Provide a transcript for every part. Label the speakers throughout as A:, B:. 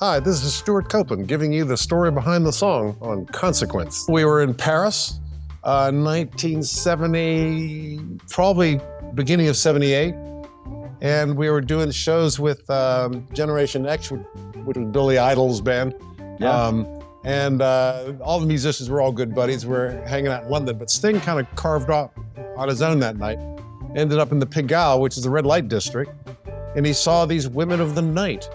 A: Hi, this is Stewart Copeland giving you the story behind the song on Consequence. We were in Paris, 1970, probably beginning of 78, and we were doing shows with Generation X, which was Billy Idol's band.
B: Yeah.
A: And all the musicians were all good buddies. We're hanging out in London, but Sting kind of carved off on his own that night. Ended up in the Pigalle, which is the red light district, and he saw these women of the night.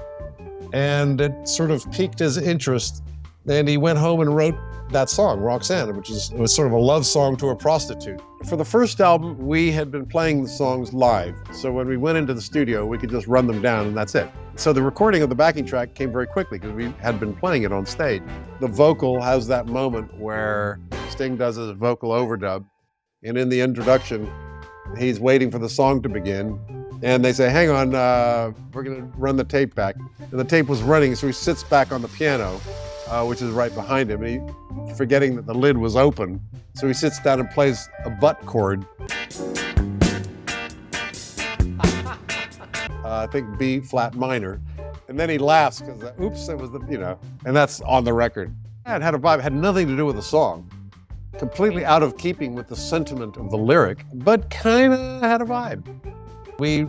A: And it sort of piqued his interest, and he went home and wrote that song, Roxanne, which was sort of a love song to a prostitute. For the first album, we had been playing the songs live, so when we went into the studio, we could just run them down, and that's it. So the recording of the backing track came very quickly because we had been playing it on stage. The vocal has that moment where Sting does his vocal overdub, and in the introduction, he's waiting for the song to begin, and they say, hang on, we're gonna run the tape back. And the tape was running, so he sits back on the piano, which is right behind him, and he, forgetting that the lid was open, so he sits down and plays a butt chord. I think B flat minor. And then he laughs because, oops, it was the, and that's on the record. It had a vibe, it had nothing to do with the song. Completely out of keeping with the sentiment of the lyric, but kind of had a vibe. We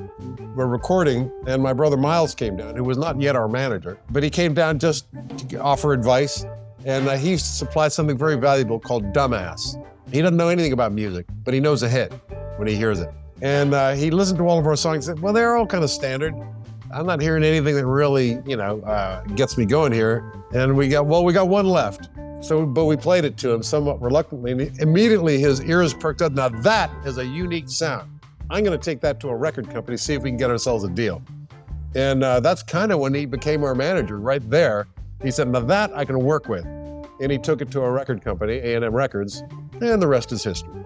A: were recording, and my brother Miles came down, who was not yet our manager, but he came down just to offer advice, and he supplied something very valuable called dumbass. He doesn't know anything about music, but he knows a hit when he hears it. And he listened to all of our songs and said, well, they're all kind of standard. I'm not hearing anything that really, gets me going here. And we got one left. But we played it to him somewhat reluctantly, and immediately his ears perked up. Now that is a unique sound. I'm gonna take that to a record company, see if we can get ourselves a deal. And that's kind of when he became our manager, right there. He said, now that I can work with. And he took it to a record company, A&M Records, and the rest is history.